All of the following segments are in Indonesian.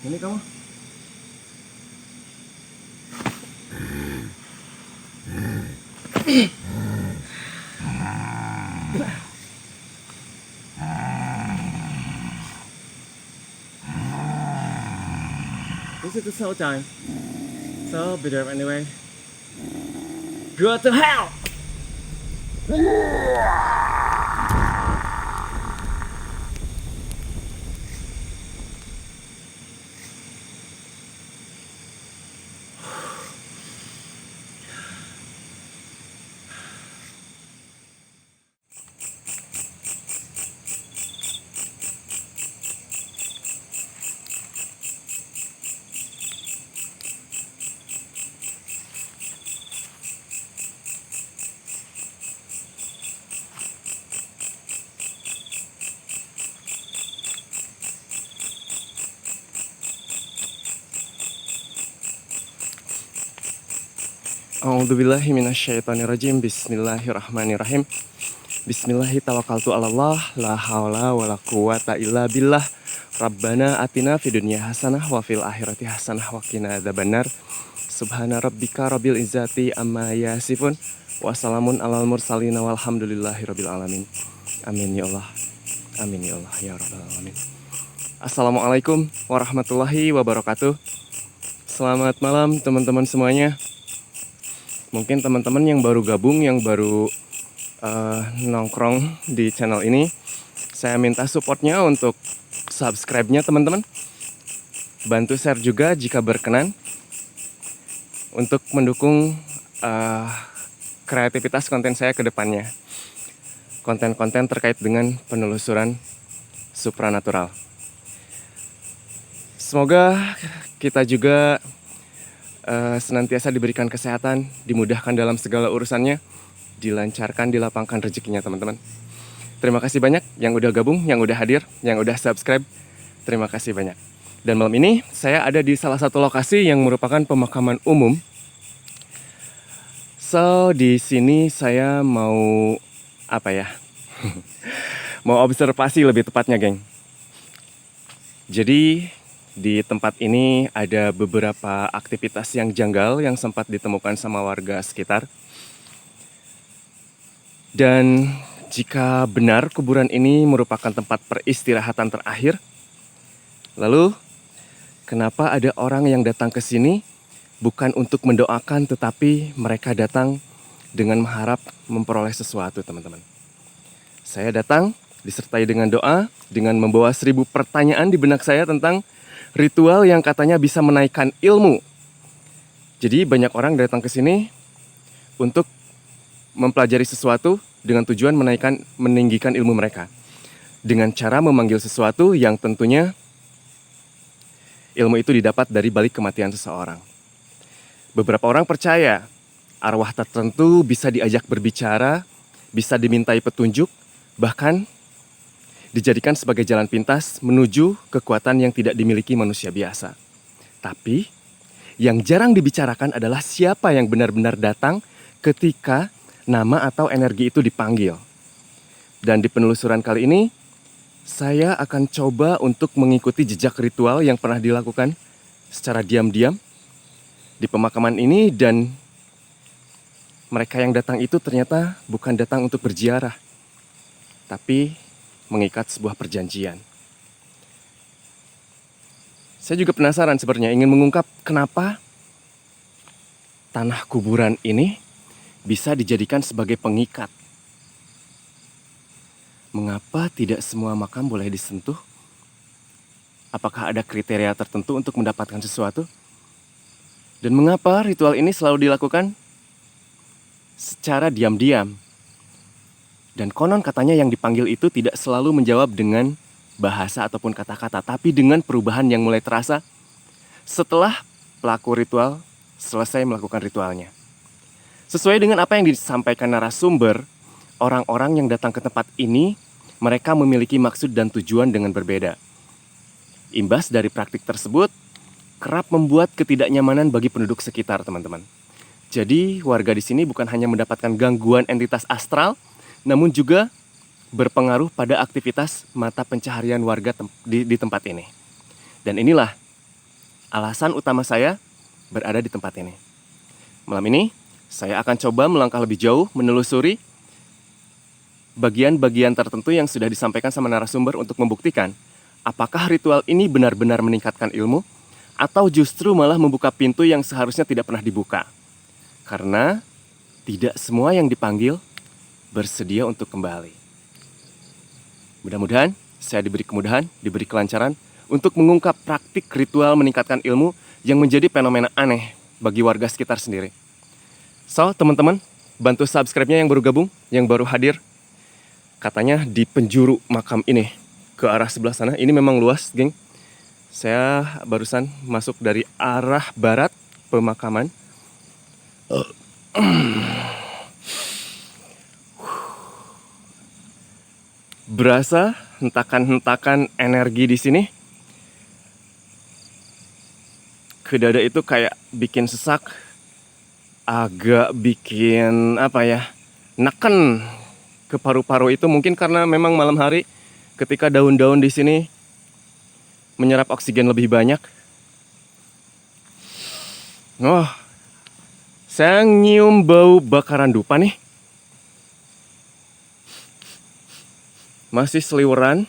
Ini kamu. This is the soul time. So be there anyway. Go to hell! A'udzubillahi minasyaitonirrajim. Bismillahirrahmanirrahim. Bismillahi tawakkaltu 'alallah, la haula wala quwata illa billah. Rabbana atina fid dunya hasanah wa fil akhirati hasanah wa qina adzabannar. Subhana rabbika rabbil izzati amma yasifun wa salamun alal mursalin walhamdulillahi rabbil alamin. Amin ya Allah. Amin ya Allah ya rabbal alamin. Assalamualaikum warahmatullahi wabarakatuh. Selamat malam teman-teman semuanya. Mungkin teman-teman yang baru gabung, yang baru nongkrong di channel ini, saya minta supportnya untuk subscribe-nya teman-teman. Bantu share juga jika berkenan, untuk mendukung kreativitas konten saya ke depannya. Konten-konten terkait dengan penelusuran supranatural. Semoga kita juga senantiasa diberikan kesehatan, dimudahkan dalam segala urusannya, dilancarkan, dilapangkan rezekinya teman-teman. Terima kasih banyak yang udah gabung, yang udah hadir, yang udah subscribe. Terima kasih banyak. Dan malam ini saya ada di salah satu lokasi yang merupakan pemakaman umum. So di sini saya mau apa ya? Mau observasi lebih tepatnya, geng. Jadi di tempat ini ada beberapa aktivitas yang janggal yang sempat ditemukan sama warga sekitar. Dan jika benar kuburan ini merupakan tempat peristirahatan terakhir, lalu kenapa ada orang yang datang ke sini bukan untuk mendoakan, tetapi mereka datang dengan mengharap memperoleh sesuatu, teman-teman. Saya datang disertai dengan doa, dengan membawa 1000 pertanyaan di benak saya tentang ritual yang katanya bisa menaikkan ilmu. Jadi banyak orang datang ke sini untuk mempelajari sesuatu dengan tujuan meninggikan ilmu mereka. Dengan cara memanggil sesuatu yang tentunya ilmu itu didapat dari balik kematian seseorang. Beberapa orang percaya arwah tertentu bisa diajak berbicara, bisa dimintai petunjuk, bahkan dijadikan sebagai jalan pintas menuju kekuatan yang tidak dimiliki manusia biasa. Tapi yang jarang dibicarakan adalah siapa yang benar-benar datang ketika nama atau energi itu dipanggil. Dan di penelusuran kali ini, saya akan coba untuk mengikuti jejak ritual yang pernah dilakukan secara diam-diam di pemakaman ini. Dan mereka yang datang itu ternyata bukan datang untuk berziarah, tapi mengikat sebuah perjanjian. Saya juga penasaran sebenarnya, ingin mengungkap kenapa tanah kuburan ini bisa dijadikan sebagai pengikat. Mengapa tidak semua makam boleh disentuh? Apakah ada kriteria tertentu untuk mendapatkan sesuatu? Dan mengapa ritual ini selalu dilakukan secara diam-diam? Dan konon katanya yang dipanggil itu tidak selalu menjawab dengan bahasa ataupun kata-kata, tapi dengan perubahan yang mulai terasa setelah pelaku ritual selesai melakukan ritualnya. Sesuai dengan apa yang disampaikan narasumber, orang-orang yang datang ke tempat ini, mereka memiliki maksud dan tujuan dengan berbeda. Imbas dari praktik tersebut, kerap membuat ketidaknyamanan bagi penduduk sekitar, teman-teman. Jadi, warga di sini bukan hanya mendapatkan gangguan entitas astral, namun juga berpengaruh pada aktivitas mata pencaharian warga di tempat ini. Dan inilah alasan utama saya berada di tempat ini. Malam ini, saya akan coba melangkah lebih jauh menelusuri bagian-bagian tertentu yang sudah disampaikan sama narasumber untuk membuktikan apakah ritual ini benar-benar meningkatkan ilmu atau justru malah membuka pintu yang seharusnya tidak pernah dibuka. Karena tidak semua yang dipanggil bersedia untuk kembali. Mudah-mudahan saya diberi kemudahan, diberi kelancaran untuk mengungkap praktik ritual meningkatkan ilmu yang menjadi fenomena aneh bagi warga sekitar sendiri. So, teman-teman, bantu subscribe-nya yang baru gabung, yang baru hadir. Katanya di penjuru makam ini, ke arah sebelah sana. Ini memang luas, geng. Saya barusan masuk dari arah barat pemakaman. Berasa hentakan-hentakan energi di sini. Ke dada itu kayak bikin sesak, agak bikin apa ya, neken ke paru-paru itu mungkin karena memang malam hari ketika daun-daun di sini menyerap oksigen lebih banyak. Oh, saya nyium bau bakaran dupa nih. Masih seliweran.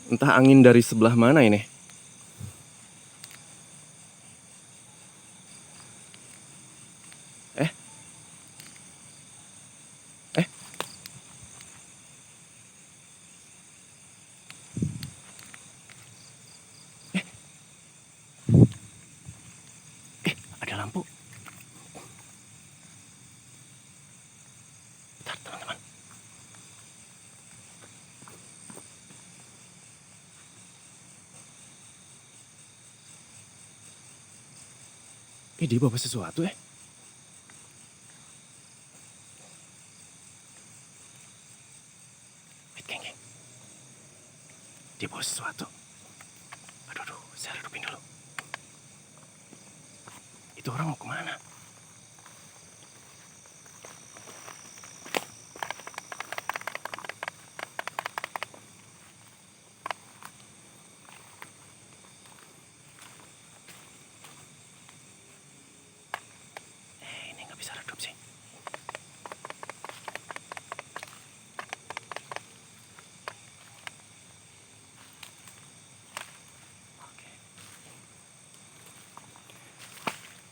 Entah angin dari sebelah mana ini. Eh. Ada lampu. Bentar, teman-teman. Dia bawa sesuatu ya? Geng. Dia bawa sesuatu. Aduh, saya redupin dulu. Itu orang mau kemana? Ini nggak bisa redup sih. Oke.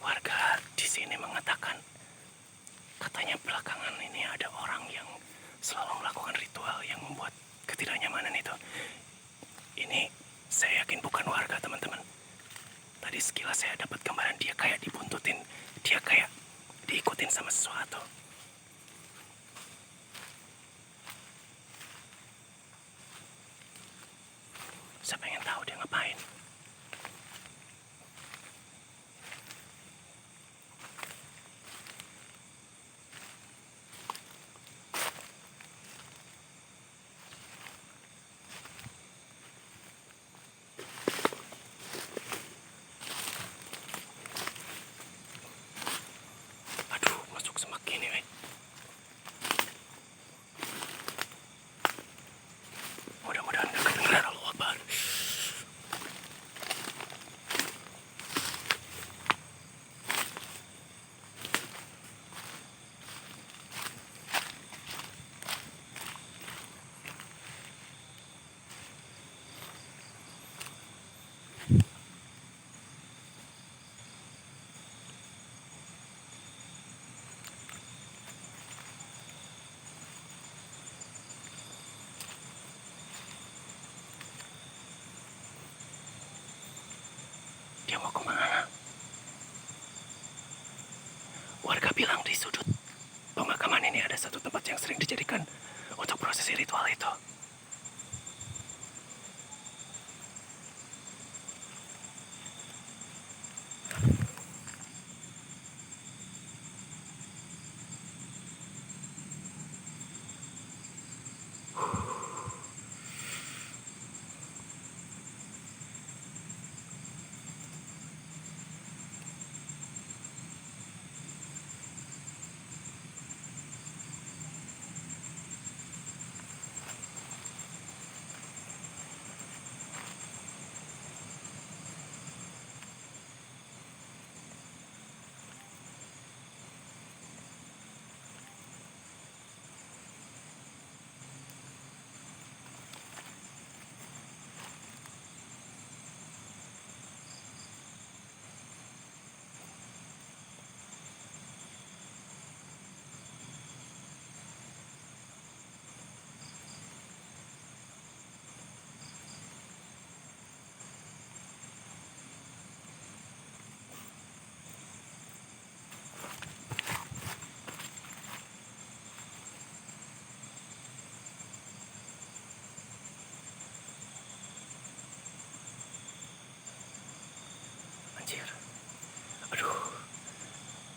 Warga di sini mengatakan katanya belakangan ini ada orang yang selalu melakukan ritual yang membuat ketidaknyamanan itu. Ini saya yakin bukan warga, teman-teman. Tadi sekilas saya dapat gambaran dia kayak dibuntutin, dia kayak diikutin sama sesuatu. Saya pengen tahu dia ngapain. Aduh, masuk semak gini, weh. Mudah-mudahan gak kedengeran Allah Akbar. Dia mau kemana? Warga bilang di sudut pemakaman ini ada satu tempat yang sering dijadikan untuk prosesi ritual itu.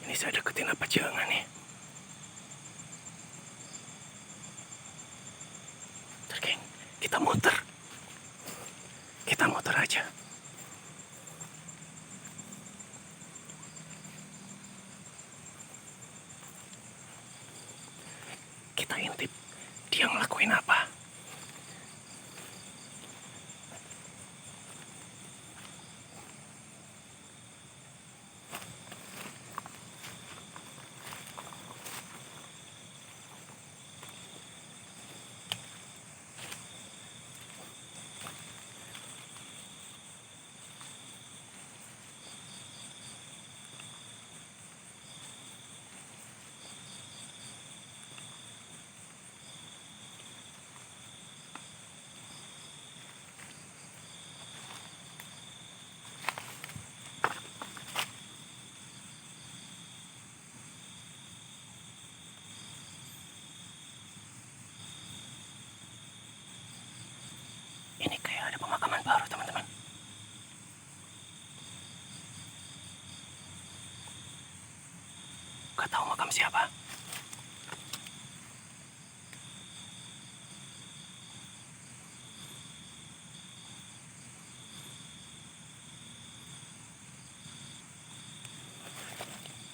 Ini saya deketin apa jangan nih? Ntar, geng, kita muter. Kita muter aja. Kita intip dia ngelakuin apa. Ini kayak ada pemakaman baru, teman-teman. Gak tahu makam siapa.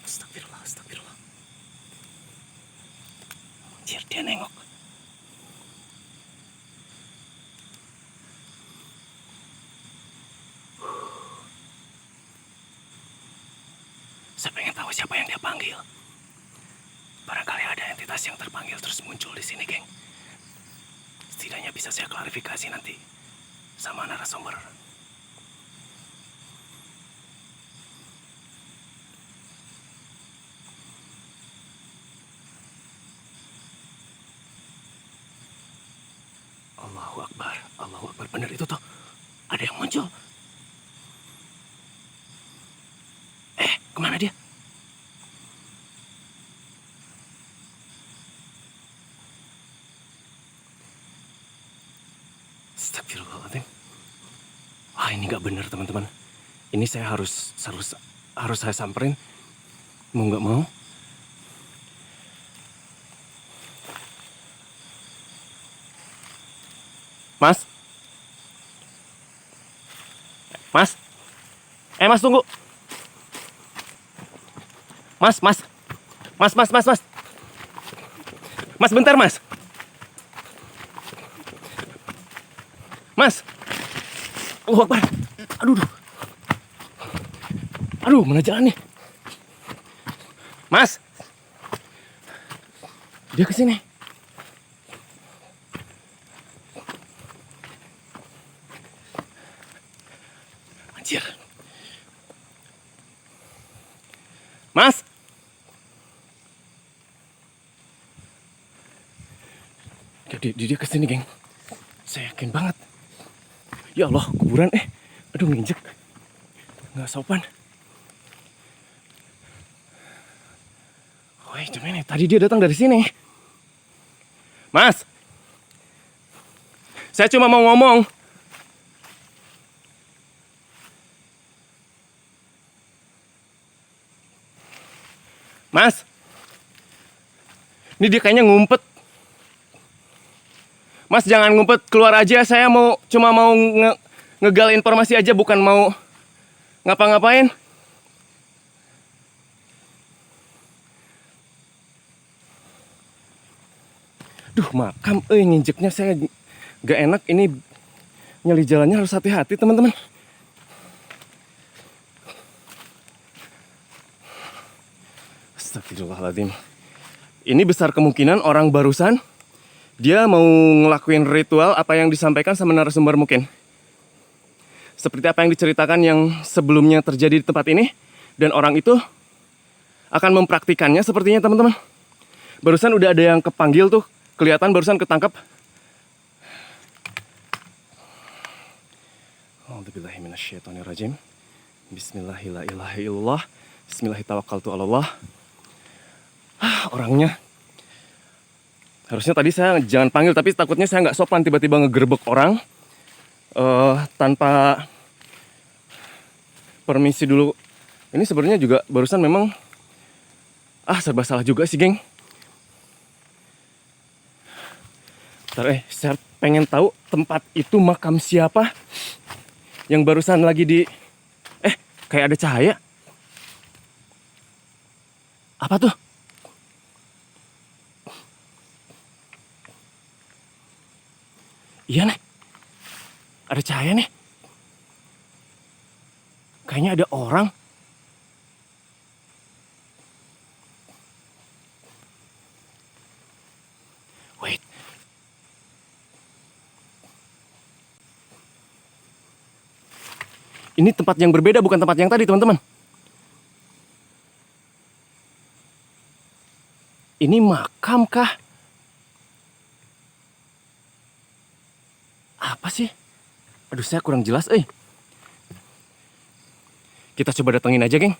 Astagfirullah, astagfirullah. Anjir, dia nengok. Saya pengen tahu siapa yang dia panggil. Barangkali ada entitas yang terpanggil terus muncul di sini, geng. Setidaknya bisa saya klarifikasi nanti sama narasumber. Allahu Akbar, Allahu Akbar. Bener itu tuh. Ada yang muncul. Kemana dia? Astagfirullahaladzim. Ini nggak bener, teman-teman. Ini saya harus saya samperin. Mau nggak mau. Mas. Mas. Mas, tunggu. Mas. Mas, bentar, Mas. Mas. Akbar. Aduh, mana jalan nih? Mas. Dia ke sini. Anjir. Mas. Dia kesini, geng. Saya yakin banget. Ya Allah, kuburan. Aduh, nginjek. Nggak sopan. Woi, cuman tadi dia datang dari sini. Mas. Saya cuma mau ngomong. Mas. Ini dia kayaknya ngumpet. Mas, jangan ngumpet, keluar aja. Saya cuma mau ngegal informasi aja, bukan mau ngapa-ngapain. Duh, makam, nginjeknya saya gak enak. Ini nyali jalannya harus hati-hati, teman-teman. Astagfirullahaladzim. Ini besar kemungkinan orang barusan dia mau ngelakuin ritual apa yang disampaikan sama narasumber mungkin. Seperti apa yang diceritakan yang sebelumnya terjadi di tempat ini. Dan orang itu akan mempraktikannya sepertinya, teman-teman. Barusan udah ada yang kepanggil tuh. Kelihatan barusan ketangkap. A'udzubillahiminasyaitonirrajim. Bismillahirrahmanirrahim. Bismillahirrahmanirrahim. Orangnya harusnya tadi saya jangan panggil, tapi takutnya saya nggak sopan tiba-tiba ngegerebek orang tanpa permisi dulu. Ini sebenarnya juga barusan memang Serba salah juga sih, geng. Ntar, saya pengen tahu tempat itu makam siapa yang barusan lagi di... kayak ada cahaya. Apa tuh? Iya nih, ada cahaya nih. Kayaknya ada orang. Wait. Ini tempat yang berbeda, bukan tempat yang tadi, teman-teman. Ini makam kah? Apa sih? Aduh, saya kurang jelas, Kita coba datengin aja, geng.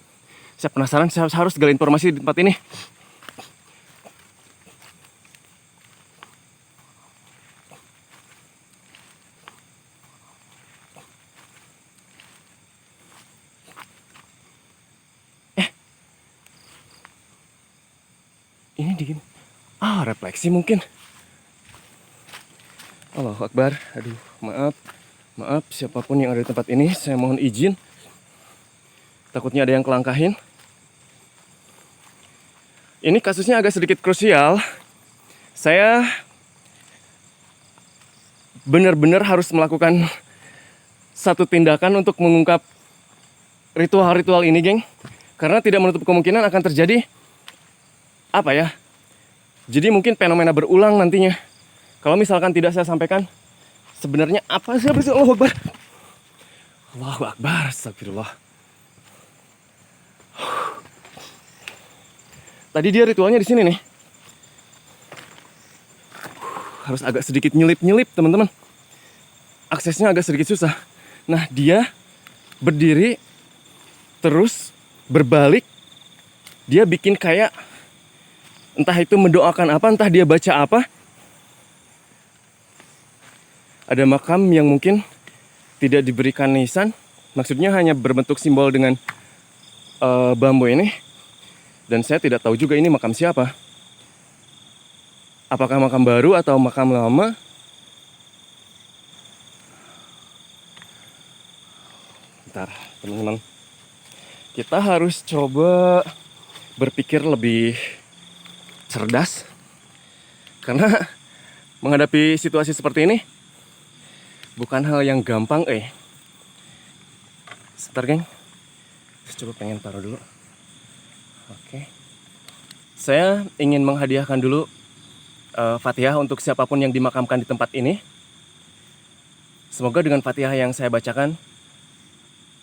Saya penasaran, saya harus gali informasi di tempat ini. Ini dingin. Refleksi mungkin. Allahu Akbar. Aduh, maaf siapapun yang ada di tempat ini, saya mohon izin. Takutnya ada yang kelangkahin. Ini kasusnya agak sedikit krusial. Saya benar-benar harus melakukan satu tindakan untuk mengungkap ritual-ritual ini, geng. Karena tidak menutup kemungkinan akan terjadi jadi mungkin fenomena berulang nantinya. Kalau misalkan tidak saya sampaikan, sebenarnya apa sih? Allahu Akbar. Allahu Akbar, astagfirullah. Tadi dia ritualnya di sini nih. Harus agak sedikit nyelip-nyelip, teman-teman. Aksesnya agak sedikit susah. Nah, dia berdiri, terus berbalik. Dia bikin kayak, entah itu mendoakan apa, entah dia baca apa. Ada makam yang mungkin tidak diberikan nisan. Maksudnya hanya berbentuk simbol dengan bambu ini. Dan saya tidak tahu juga ini makam siapa. Apakah makam baru atau makam lama? Bentar, teman-teman. Kita harus coba berpikir lebih cerdas. Karena menghadapi situasi seperti ini bukan hal yang gampang, Sebentar, geng. Saya coba pengen taruh dulu. Oke. Saya ingin menghadiahkan dulu Fatihah untuk siapapun yang dimakamkan di tempat ini. Semoga dengan Fatihah yang saya bacakan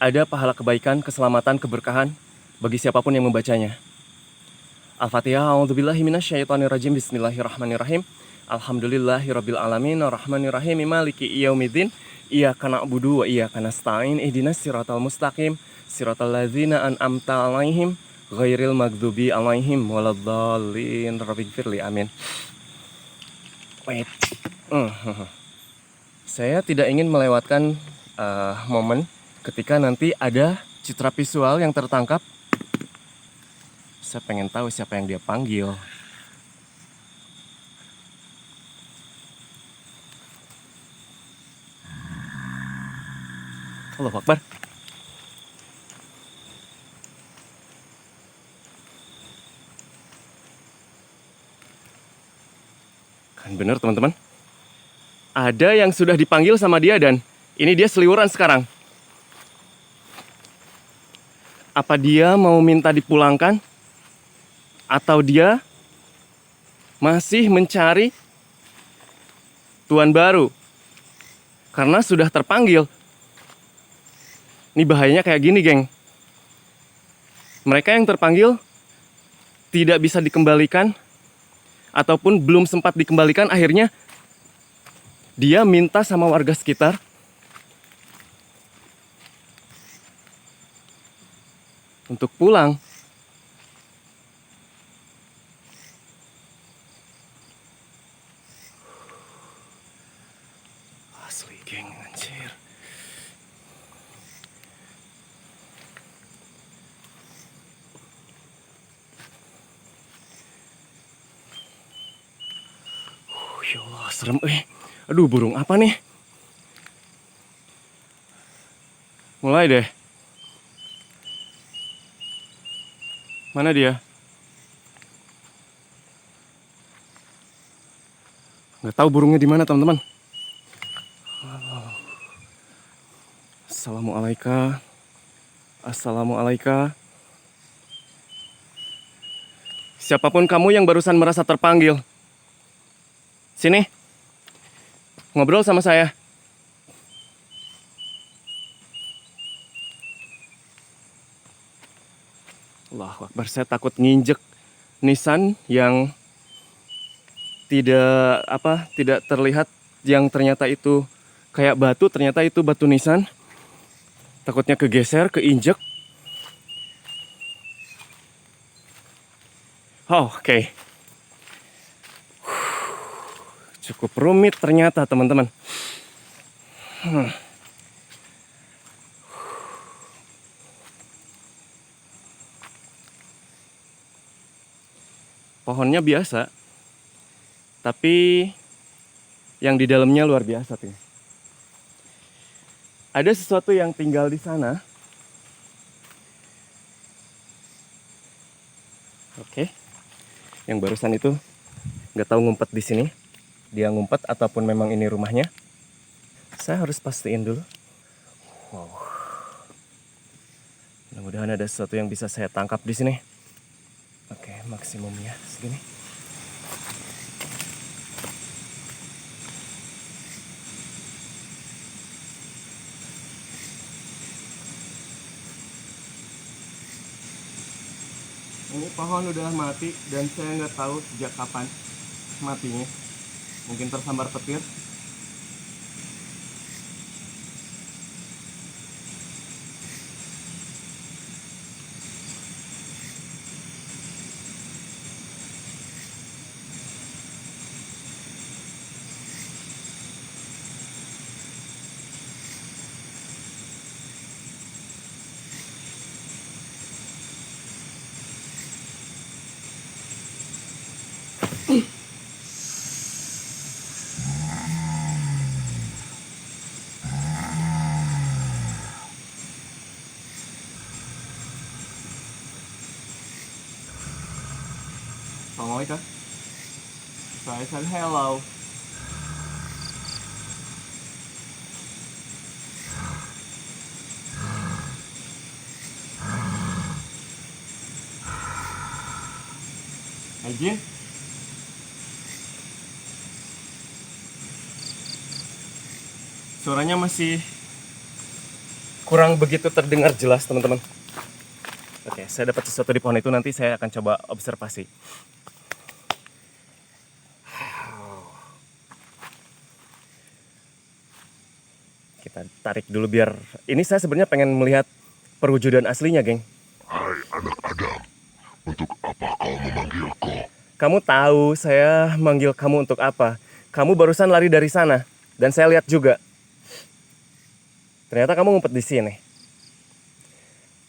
ada pahala kebaikan, keselamatan, keberkahan bagi siapapun yang membacanya. Al-Fatihah. A'udzubillahi minasyaitonirrajim. Bismillahirrahmanirrahim. Alhamdulillahirabbil alamin, arrahmanirrahim, maliki yaumiddin. Iyyaka na'budu wa iyyaka nasta'in. Ihdinas siratal mustaqim, siratal ladzina an'amta 'alaihim ghairil maghdubi 'alaihim waladdallin. Rabbighfirli. Amin. Wait. Saya tidak ingin melewatkan momen ketika nanti ada citra visual yang tertangkap. Saya pengen tahu siapa yang dia panggil. Allahu Akbar. Kan bener, teman-teman. Ada yang sudah dipanggil sama dia dan ini dia seliweran sekarang. Apa dia mau minta dipulangkan? Atau dia masih mencari tuan baru? Karena sudah terpanggil. Ini bahayanya kayak gini, geng. Mereka yang terpanggil tidak bisa dikembalikan, ataupun belum sempat dikembalikan, akhirnya dia minta sama warga sekitar untuk pulang. Asli, geng, anjir. Ya Allah, serem. Aduh, burung apa nih? Mulai deh. Mana dia? Nggak tahu burungnya di mana, teman-teman. Assalamualaikum. Assalamualaikum. Siapapun kamu yang barusan merasa terpanggil, sini, ngobrol sama saya. Allahu Akbar, saya takut nginjek nisan yang tidak terlihat, yang ternyata itu kayak batu, ternyata itu batu nisan. Takutnya kegeser, keinjek. Oh, oke. Cukup rumit ternyata, teman-teman. Pohonnya biasa, tapi yang di dalamnya luar biasa tuh. Ada sesuatu yang tinggal di sana. Oke. Yang barusan itu nggak tahu ngumpet di sini. Dia ngumpet ataupun memang ini rumahnya. Saya harus pastiin dulu. Wow. Mudah-mudahan ada sesuatu yang bisa saya tangkap di sini. Oke, maksimumnya segini. Ini pohon udah mati dan saya nggak tahu sejak kapan matinya. Mungkin tersambar petir. Assalamualaikum. Saya said hello. Hai Jin. Suaranya masih kurang begitu terdengar jelas, teman-teman. Oke, saya dapat sesuatu di pohon itu, nanti saya akan coba observasi. Kita tarik dulu biar... Ini saya sebenarnya pengen melihat perwujudan aslinya, geng. Hai anak Adam, untuk apa kau memanggilku? Kamu tahu saya manggil kamu untuk apa? Kamu barusan lari dari sana, dan saya lihat juga. Ternyata kamu ngumpet di sini.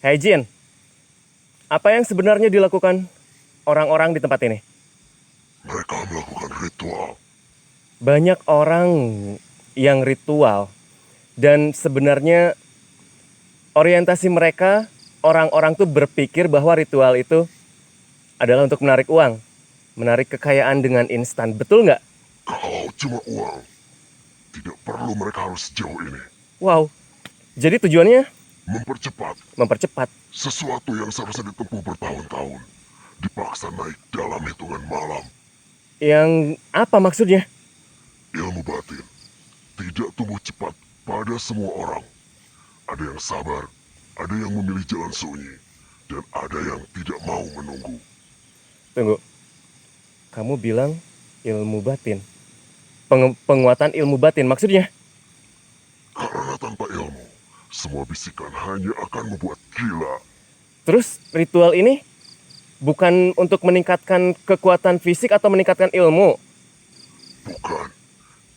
Hey Jin, apa yang sebenarnya dilakukan orang-orang di tempat ini? Mereka melakukan ritual. Banyak orang yang ritual, dan sebenarnya orientasi mereka, orang-orang tuh berpikir bahwa ritual itu adalah untuk menarik uang, menarik kekayaan dengan instan. Betul nggak? Kalau cuma uang, tidak perlu mereka harus sejauh ini. Wow, jadi tujuannya Mempercepat sesuatu yang seharusnya ditempuh bertahun-tahun, dipaksa naik dalam hitungan malam. Yang apa maksudnya? Ilmu batin tidak tumbuh cepat pada semua orang. Ada yang sabar, ada yang memilih jalan sunyi, dan ada yang tidak mau menunggu. Tunggu, kamu bilang ilmu batin, penguatan ilmu batin maksudnya? Karena tanpa ilmu, semua bisikan hanya akan membuat gila. Terus ritual ini bukan untuk meningkatkan kekuatan fisik atau meningkatkan ilmu? Bukan.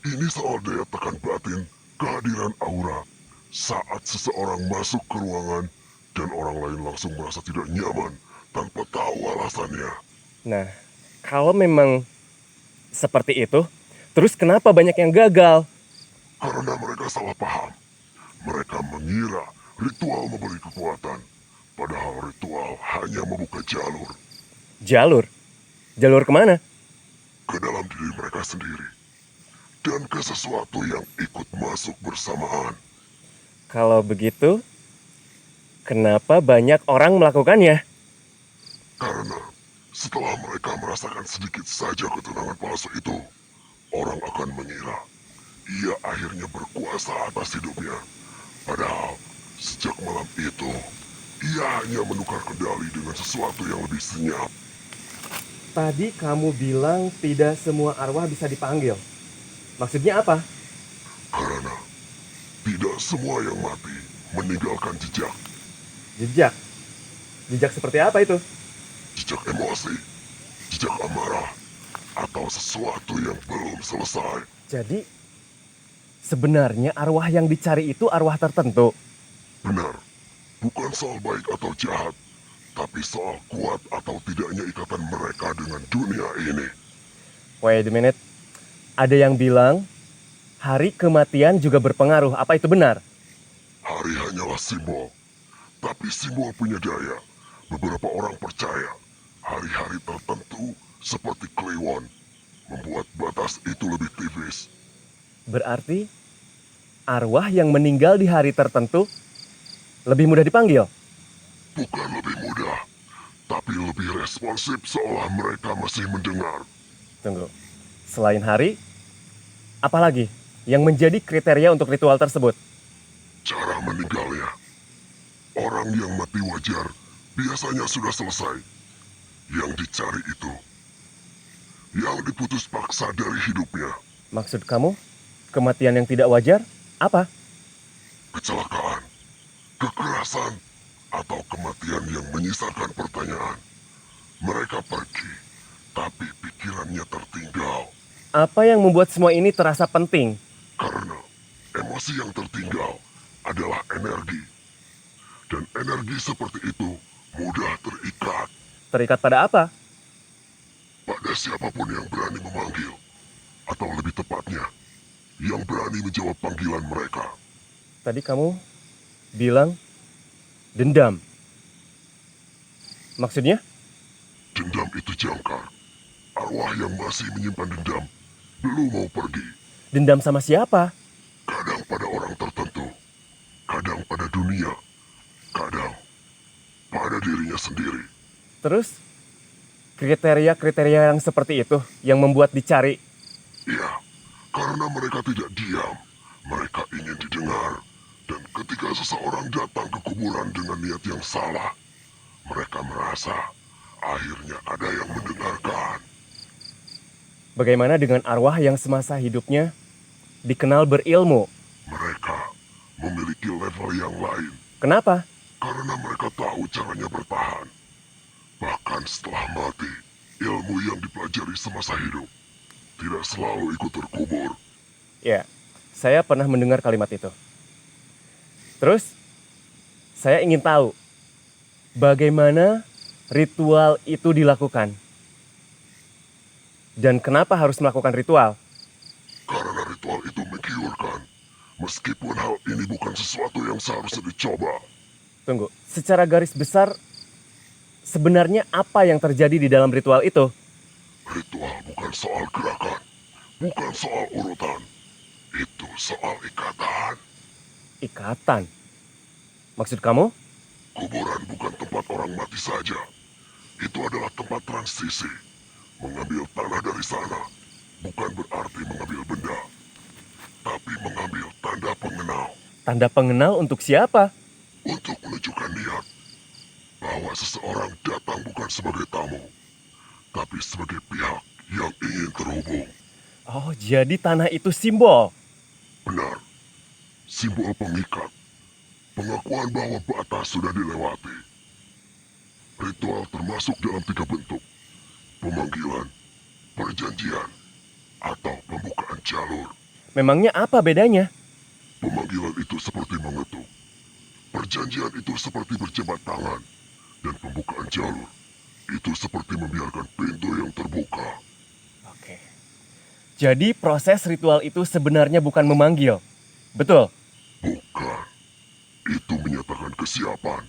Ini soal daya tekan batin, kehadiran aura. Saat seseorang masuk ke ruangan dan orang lain langsung merasa tidak nyaman tanpa tahu alasannya. Nah, kalau memang seperti itu, Terus kenapa banyak yang gagal? Karena mereka salah paham. Mereka mengira ritual memberi kekuatan, padahal ritual hanya membuka jalur Jalur? Jalur kemana? ke dalam diri mereka sendiri dan ke sesuatu yang ikut masuk bersamaan. Kalau begitu, kenapa banyak orang melakukannya? Karena setelah mereka merasakan sedikit saja ketenangan palsu itu, orang akan mengira ia akhirnya berkuasa atas hidupnya. Padahal sejak malam itu, ia hanya menukar kendali dengan sesuatu yang lebih senyap. Tadi kamu bilang tidak semua arwah bisa dipanggil. Maksudnya apa? Karena tidak semua yang mati meninggalkan jejak. Jejak. Jejak seperti apa itu? Jejak emosi, jejak amarah, atau sesuatu yang belum selesai. Jadi, sebenarnya arwah yang dicari itu arwah tertentu. Benar, bukan soal baik atau jahat, tapi soal kuat atau tidaknya ikatan mereka dengan dunia ini. Wait a minute. Ada yang bilang hari kematian juga berpengaruh. Apa itu benar? Hari hanyalah simbol, tapi simbol punya daya. Beberapa orang percaya hari-hari tertentu seperti Kliwon membuat batas itu lebih tipis. Berarti arwah yang meninggal di hari tertentu lebih mudah dipanggil. Bukan lebih mudah, tapi lebih responsif seolah mereka masih mendengar. Tunggu. Selain hari, apalagi yang menjadi kriteria untuk ritual tersebut? Cara meninggalnya. Orang yang mati wajar biasanya sudah selesai. Yang dicari itu, yang diputus paksa dari hidupnya, Maksud kamu, kematian yang tidak wajar apa? kecelakaan, kekerasan, atau kematian yang menyisakan pertanyaan. Mereka pergi, tapi pikirannya tertinggal Apa yang membuat semua ini terasa penting? karena emosi yang tertinggal adalah energi. Dan energi seperti itu mudah terikat Terikat pada apa? pada siapapun yang berani memanggil. Atau lebih tepatnya, yang berani menjawab panggilan mereka. Tadi kamu bilang dendam. Maksudnya? Dendam itu jangkar. Arwah yang masih menyimpan dendam belum mau pergi. Dendam sama siapa? Kadang pada orang tertentu, kadang pada dunia, kadang pada dirinya sendiri. Terus, kriteria-kriteria yang seperti itu yang membuat dicari. Ya, karena mereka tidak diam, mereka ingin didengar. Dan ketika seseorang datang ke kuburan dengan niat yang salah, mereka merasa akhirnya ada yang mendengarkan. Bagaimana dengan arwah yang semasa hidupnya dikenal berilmu? Mereka memiliki level yang lain Kenapa? karena mereka tahu caranya bertahan. Bahkan setelah mati, ilmu yang dipelajari semasa hidup tidak selalu ikut terkubur. Ya, saya pernah mendengar kalimat itu. Terus, saya ingin tahu bagaimana ritual itu dilakukan. Dan kenapa harus melakukan ritual? Karena ritual itu menggiurkan, meskipun hal ini bukan sesuatu yang seharusnya dicoba. Tunggu, secara garis besar, sebenarnya apa yang terjadi di dalam ritual itu? Ritual bukan soal gerakan, bukan soal urutan. Itu soal ikatan. Ikatan. Maksud kamu? Kuburan bukan tempat orang mati saja. Itu adalah tempat transisi. Mengambil tanah dari sana bukan berarti mengambil benda, tapi mengambil tanda pengenal Tanda pengenal untuk siapa? untuk menunjukkan niat bahwa seseorang datang bukan sebagai tamu, tapi sebagai pihak yang ingin terhubung. Oh, jadi tanah itu simbol. Benar, simbol pengikat, pengakuan bahwa batas sudah dilewati. Ritual termasuk dalam 3 bentuk: pemanggilan, perjanjian, atau pembukaan jalur. Memangnya apa bedanya? Pemanggilan itu seperti mengetuk, perjanjian itu seperti berjabat tangan, dan pembukaan jalur itu seperti membiarkan pintu yang terbuka. Oke. Jadi proses ritual itu sebenarnya bukan memanggil. Betul? Bukan. Itu menyatakan kesiapan.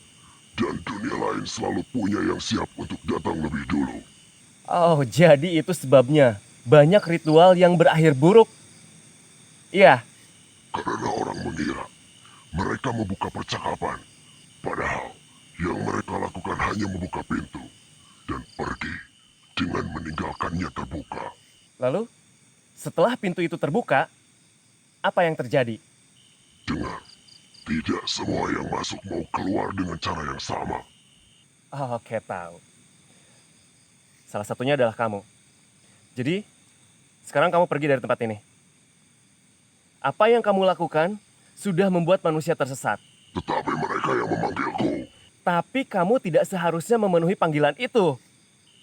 Dan dunia lain selalu punya yang siap untuk datang lebih dulu. Oh, jadi itu sebabnya banyak ritual yang berakhir buruk. Iya, Karena orang mengira mereka membuka percakapan. Padahal yang mereka lakukan hanya membuka pintu dan pergi dengan meninggalkannya terbuka. lalu setelah pintu itu terbuka, apa yang terjadi? Dengar, tidak semua yang masuk mau keluar dengan cara yang sama. Oh, oke, tahu. Salah satunya adalah kamu. Jadi, sekarang kamu pergi dari tempat ini. Apa yang kamu lakukan sudah membuat manusia tersesat. Tetapi mereka yang memanggilku. Tapi kamu tidak seharusnya memenuhi panggilan itu.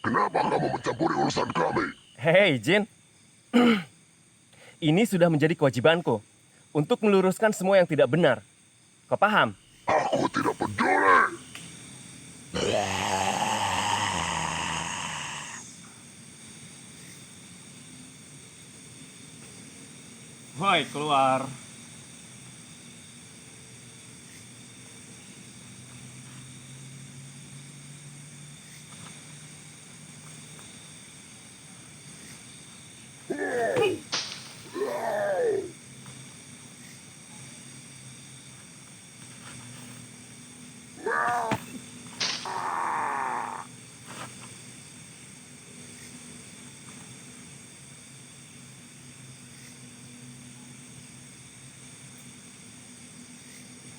Kenapa kamu mencampuri urusan kami? Hei, Jin. Ini sudah menjadi kewajibanku untuk meluruskan semua yang tidak benar. Kau paham? Aku tidak peduli. Woi, keluar.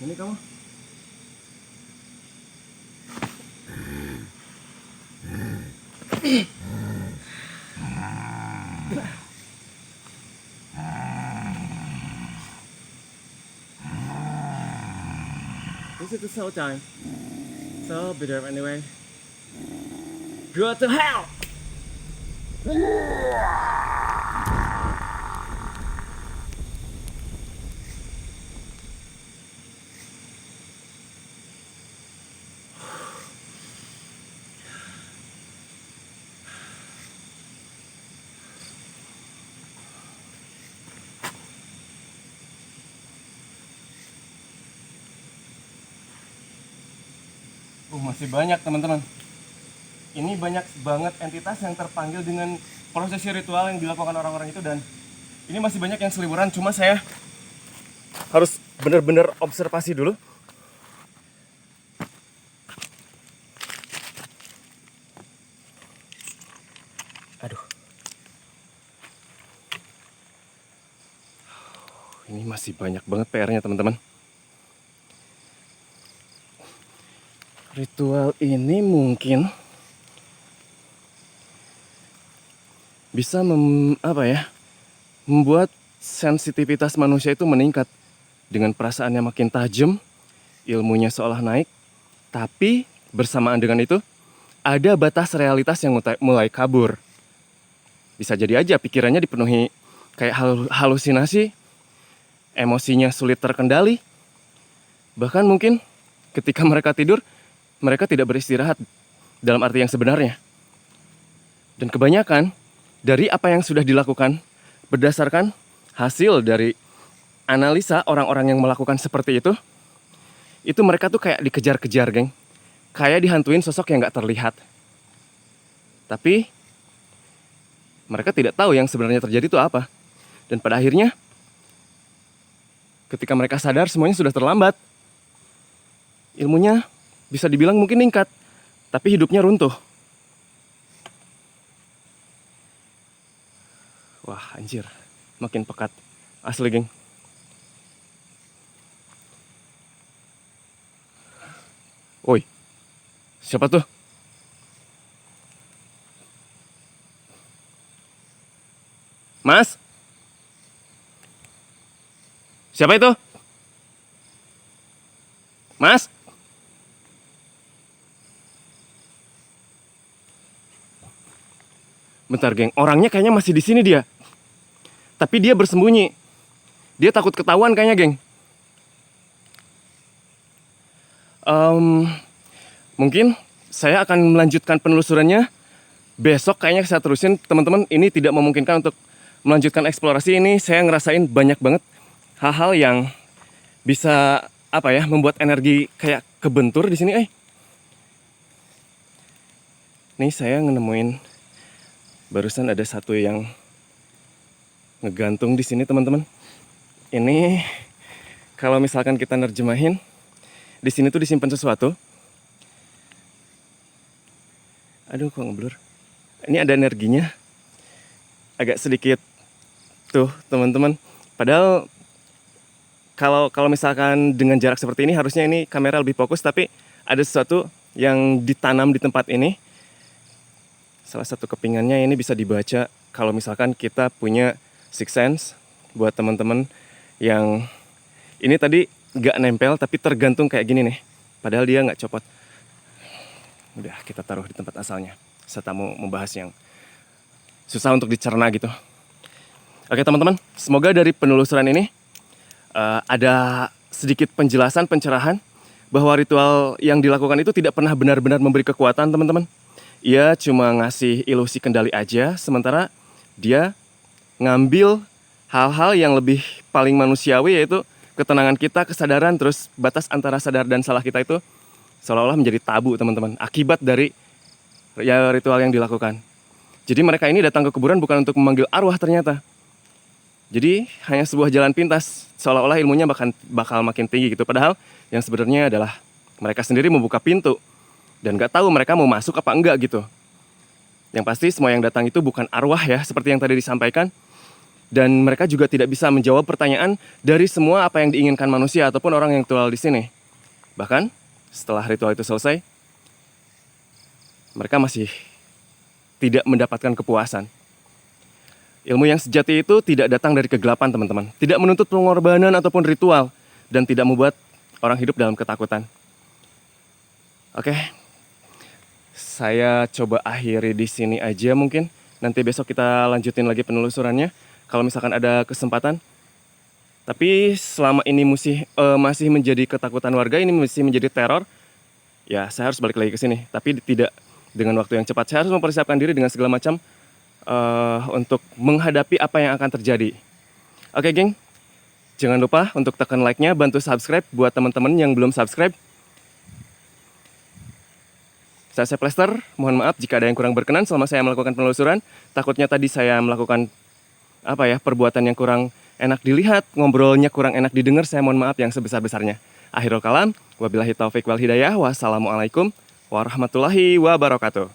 Ini kamu. This is the show time. So be there anyway. Go to hell! Masih banyak teman-teman. Ini banyak banget entitas yang terpanggil dengan prosesi ritual yang dilakukan orang-orang itu, dan ini masih banyak yang seliburan. Cuma saya harus benar-benar observasi dulu. Aduh. Ini masih banyak banget PR-nya teman-teman. Ritual ini mungkin bisa membuat sensitivitas manusia itu meningkat dengan perasaannya makin tajam, ilmunya seolah naik, tapi bersamaan dengan itu ada batas realitas yang mulai kabur. Bisa jadi aja pikirannya dipenuhi kayak halusinasi, emosinya sulit terkendali, bahkan mungkin ketika mereka tidur mereka tidak beristirahat dalam arti yang sebenarnya. Dan kebanyakan dari apa yang sudah dilakukan berdasarkan hasil dari analisa orang-orang yang melakukan seperti itu mereka tuh kayak dikejar-kejar, geng. Kayak dihantuin sosok yang gak terlihat. Tapi mereka tidak tahu yang sebenarnya terjadi itu apa. Dan pada akhirnya ketika mereka sadar semuanya sudah terlambat. Ilmunya bisa dibilang mungkin meningkat, tapi hidupnya runtuh. Wah, anjir. Makin pekat. Asli, geng. Woi. Siapa tuh? Mas? Siapa itu? Mas? Bentar, geng. Orangnya kayaknya masih di sini dia. Tapi dia bersembunyi. Dia takut ketahuan kayaknya, geng. Mungkin saya akan melanjutkan penelusurannya besok. Kayaknya saya terusin, teman-teman. Ini tidak memungkinkan untuk melanjutkan eksplorasi ini saya ngerasain banyak banget hal-hal yang bisa membuat energi kayak kebentur di sini. Nih saya nemuin barusan ada satu yang ngegantung di sini teman-teman. Ini kalau misalkan kita nerjemahin di sini tuh disimpan sesuatu. Aduh kok ngeblur. Ini ada energinya. Agak sedikit tuh teman-teman. Padahal kalau misalkan dengan jarak seperti ini harusnya ini kamera lebih fokus, tapi ada sesuatu yang ditanam di tempat ini. Salah satu kepingannya ini bisa dibaca kalau misalkan kita punya sixth sense. Buat teman-teman yang ini tadi gak nempel tapi tergantung kayak gini nih. Padahal dia gak copot. Udah kita taruh di tempat asalnya. Serta mau membahas yang susah untuk dicerna gitu. Oke teman-teman, semoga dari penelusuran ini ada sedikit penjelasan, pencerahan bahwa ritual yang dilakukan itu tidak pernah benar-benar memberi kekuatan teman-teman. Ia cuma ngasih ilusi kendali aja, sementara dia ngambil hal-hal yang lebih paling manusiawi, yaitu ketenangan kita, kesadaran, terus batas antara sadar dan salah kita itu seolah-olah menjadi tabu teman-teman, akibat dari ritual yang dilakukan. Jadi mereka ini datang ke kuburan bukan untuk memanggil arwah ternyata. Jadi hanya sebuah jalan pintas, seolah-olah ilmunya bakal makin tinggi gitu. Padahal yang sebenarnya adalah mereka sendiri membuka pintu dan gak tahu mereka mau masuk apa enggak gitu. Yang pasti semua yang datang itu bukan arwah ya, seperti yang tadi disampaikan. Dan mereka juga tidak bisa menjawab pertanyaan dari semua apa yang diinginkan manusia ataupun orang yang ritual di sini. Bahkan setelah ritual itu selesai, mereka masih tidak mendapatkan kepuasan. Ilmu yang sejati itu tidak datang dari kegelapan teman-teman. Tidak menuntut pengorbanan ataupun ritual. Dan tidak membuat orang hidup dalam ketakutan. Oke. Saya coba akhiri di sini aja mungkin. Nanti besok kita lanjutin lagi penelusurannya. Kalau misalkan ada kesempatan. Tapi selama ini masih menjadi ketakutan warga, ini masih menjadi teror. Ya saya harus balik lagi ke sini. Tapi tidak dengan waktu yang cepat. Saya harus mempersiapkan diri dengan segala macam untuk menghadapi apa yang akan terjadi. Oke geng, jangan lupa untuk tekan like-nya, bantu subscribe buat teman-teman yang belum subscribe. Saya Lester, mohon maaf jika ada yang kurang berkenan selama saya melakukan penelusuran. Takutnya tadi saya melakukan perbuatan yang kurang enak dilihat, ngobrolnya kurang enak didengar, saya mohon maaf yang sebesar-besarnya. Akhirul kalam, wabillahi taufik wal hidayah, wassalamualaikum warahmatullahi wabarakatuh.